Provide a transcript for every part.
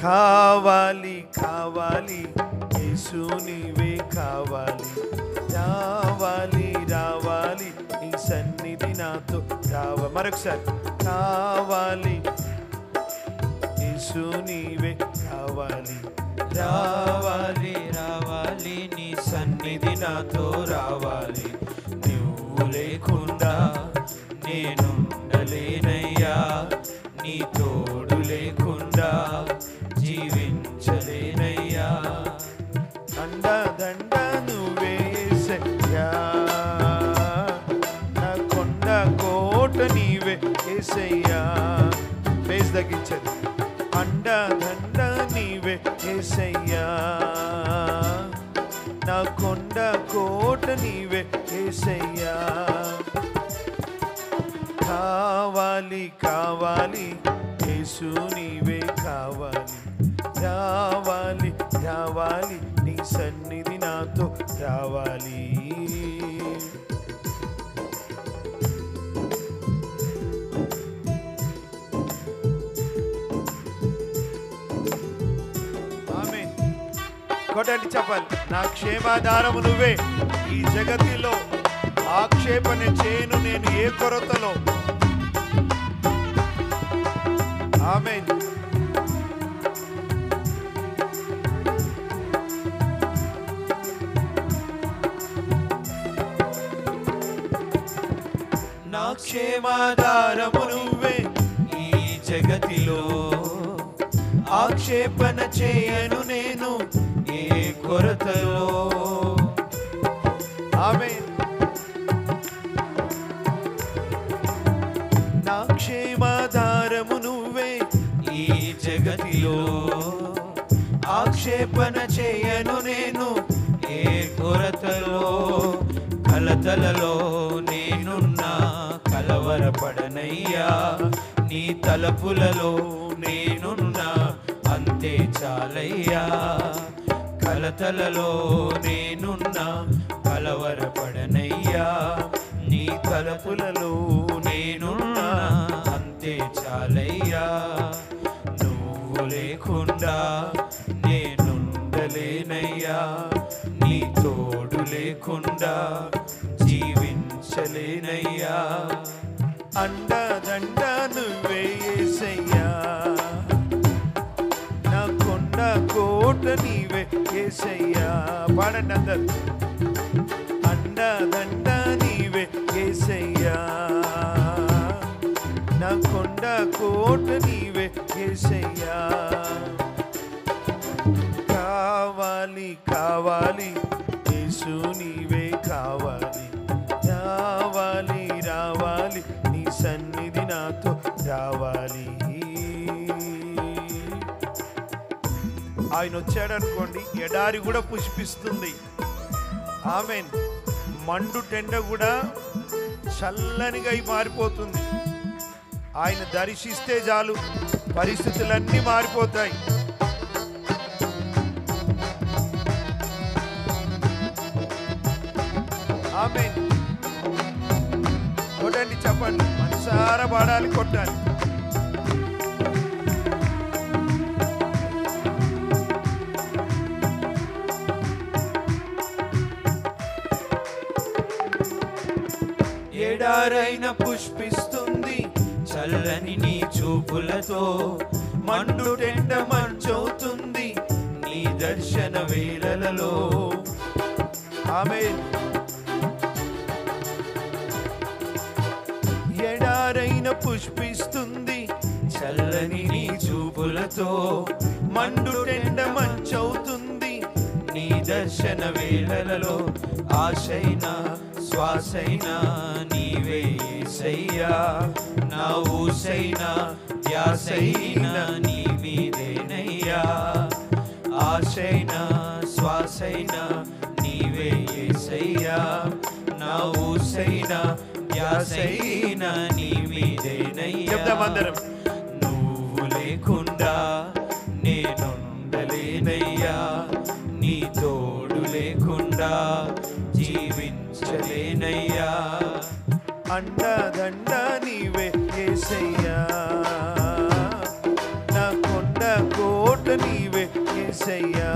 కావాలి కావాలి యేసు నీవే కావాలి, రావాలి రావాలి నీ సన్నిధి నాతో మరొకసారి కావాలి యేసు నీవే కావాలి, రావాలి రావాలి నీ సన్నిధి నాతో రావాలి. నువ్వు లేకుండా నేనుండలేనయ్యా, నీ తోడు లేకుండా జీవించలేనయ్యా. అండదండ నువ్వే యేసయ్యా, నా కొండ కోట నీవే యేసయ్యా. ఫేస్ తగ్గించదు. అండదండ నీవే యేసయ్యా, నా కొండ కోట నీవే యేసయ్యా. కావాలి కావాలి యేసు నీవే కావాలి, రావాలి రావాలి నీ సన్నిధి నాతో రావాలి. ఆమేన్. కొట్టండి చెప్పాలి. నా క్షేమాధారము నువ్వే, ఈ జగతిలో ఆక్షేపణ చేయను నేను ఏ కొరతలో. ఆమేన్. నా క్షేమాధారము నువ్వే, ఈ జగతిలో ఆక్షేపణ చేయను నేను ఏ కొరతలో. ఆమేన్. నా క్షేమాధారము నువ్వే, ఈ జగతిలో ఆక్షేపణ చేయను నేను ఏ కొరతలో. కలతలలో నేనున్నా కలవరపడనయ్యా, నీ తలపులలో నేనున్నా అంతే చాలయ్యా. కలతలలో నేనున్నా కలవరపడనయ్యా, నీ తలపులలో నేనున్నా అంతే చాలయ్యా. నువ్వు లేకుండా నేనుండలేనయ్యా, నీ తోడు లేకుండా జీవించలేనయ్యా. అండదండ నువ్వే యేసయ్యా, నా కొండ కోట నీవే యేసయ్యా. పాడండి అందరు. అండదండ నీవే యేసయ్యా, నా కొండ కోట నీవే యేసయ్యా. కావాలి కావాలి యేసు నీవే కావాలి, రావాలి రావాలి నీ సన్నిధి నాతో రావాలి. ఆయన వచ్చాడు అనుకోండి, ఎడారి కూడా పుష్పిస్తుంది. ఆమేన్. మండు టెండ కూడా చల్లనిగా మారిపోతుంది. ఆయన దర్శిస్తే చాలు పరిస్థితులన్నీ మారిపోతాయి. ఆమేన్. కొట్టండి చెప్పండి. మనసారా పాడాలి, కొట్టాలి. ఎడారైన పుష్పిస్తుంది చల్లని నీ చూపులతో, మండు టెండ మంచవుతుంది నీ దర్శన వేళలలో. ఆమేన్. ఎడారైన పుష్పిస్తుంది చల్లని నీ చూపులతో, మండు టెండ మంచవుతుంది నీ దర్శన వేళలలో. ఆశైనా శ్వాసైనా నీవే యేసయ్యా, నా ఊసైనా ధ్యాసైనా నీ మీదేనయ్యా. ఆశైనా శ్వాసైనా నీవే యేసయ్యా, నా ఊసైనా ధ్యాసైనా నీ మీదేనయ్యా. నువ్వు లేకుండా నేనుండలేనయ్యా, నీ తోడు లేకుండా జీవించలేనయ్యా. అండదండ నీవే యేసయ్యా, నా కొండ కోట కోట నీవే యేసయ్యా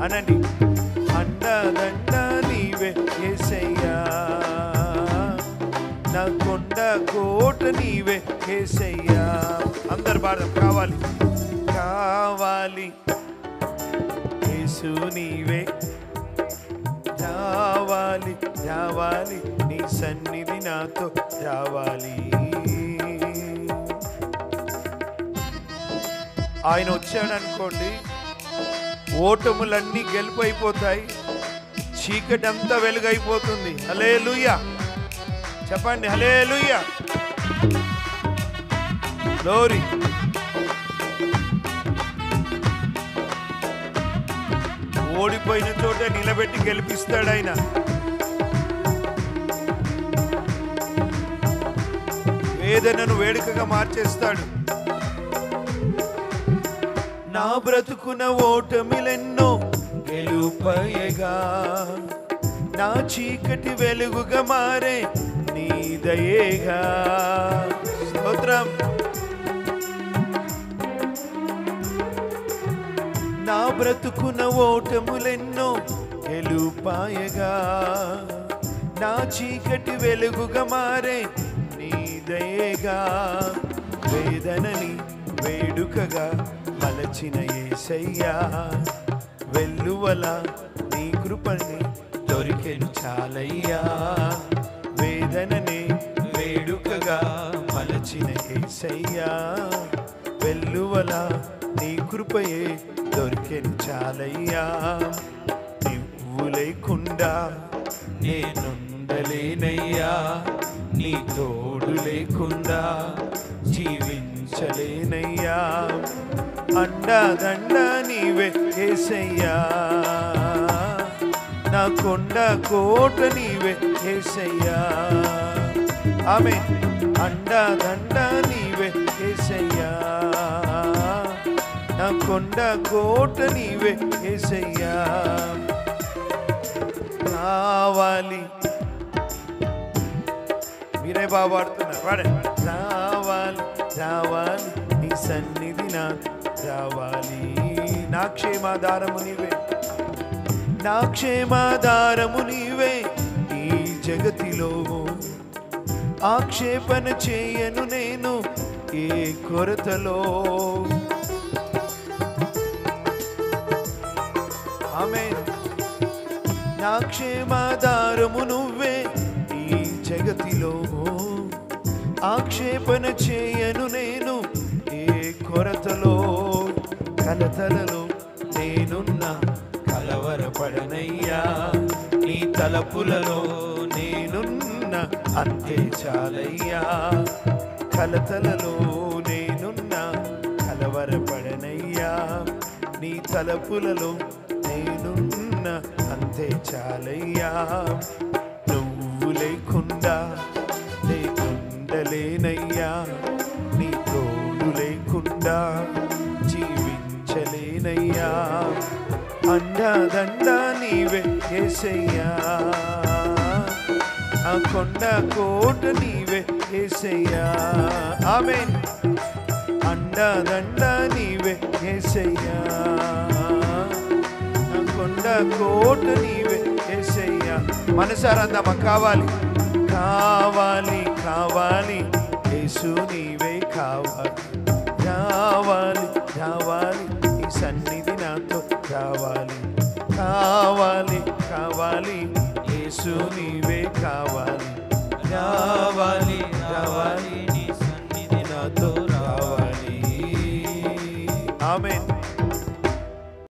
అనండి. అండదండ నీవే యేసయ్యా, నా కొండ కోట నీవే యేసయ్యా. అందరు పాడదాం. కావాలి కావాలి యేసు నీవే, రావాలి రావాలి నీ సన్నిధి నాతో రావాలి. ఆయన వచ్చాడు అనుకోండి, ఓటములన్నీ గెలుపైపోతాయి, చీకటి అంతా వెలుగైపోతుంది. హల్లెలూయా చెప్పండి, హల్లెలూయా గ్లోరీ. ఓడిపోయిన చోట నిలబెట్టి గెలిపిస్తాడు ఆయన. వేదనను వేడుకగా మార్చేస్తాడు. నా బ్రతుకున ఓటమిలెన్నో గెలుపయగా, నా చీకటి వెలుగుగా మారే నీ దయేగా. స్తోత్రం. నా బ్రతుకున ఓటములెన్నో గెలుపాయగా, నా చీకటి వెలుగుగా మారే నీ దయేగా. వేదనని వేడుకగా మలచిన యేసయ్యా, వెల్లువల నీ కృపని దొరికెను చాలయ్యా. వేదనని వేడుకగా మలచిన యేసయ్యా, వెల్లువల నీ కృపయే దొరికెను చాలయ్యా. నువ్వు లేకుండా నేనుండలేనయ్యా, నీ తోడు లేకుండా జీవించలేనయ్యా. అండదండ నీవే యేసయ్యా, నా కొండ కోట నీవే యేసయ్యా. ఆమేన్. అండదండ నీవే యేసయ్యా, నా కొండ కోట నీవే యేసయ్యా. రావాలి, మీరే బాగా పాడుతున్నారు, వాడండి. రావాలి రావాలి నీ సన్నిధి నా రావాలి. నా క్షేమాధారము నీవే, నా క్షేమాధారము నీవే. ఈ జగతిలో ఆక్షేపణ చేయను నేను ఏ కొరతలో. ఆమేన్. నా క్షేమాధారము నువ్వే ఈ జగతిలో, ఆక్షేపణ చేయను నేను ఏ కొరతలో. కలతలలో నేనున్నా కలవరపడనయ్యా, నీ తలపులలో నేనున్నా అంతే చాలయ్యా. కలతలలో నేనున్నా కలవరపడనయ్యా, నీ తలపులలో నేనున్నా అంతే చాలయ్యా. నువ్వు లేకుండా నేనుండలేనయ్యా, నీ తోడు లేకుండా జీవించలేనయ్యా. అండదండ నీవే యేసయ్యా, ఆ కొండ కోట నీవే యేసయ్యా. ఆమేన్. అండదండ నీవే యేసయ్యా, ఆ కొండ కోట నీవే యేసయ్యా. మనసారందమా కావాలి కావాలి కావాలి యేసు నీవే కావాలి. రావాలి రావాలి నీ సన్నిధి నాతో రావాలి. కావాలి కావాలి యేసు నీవే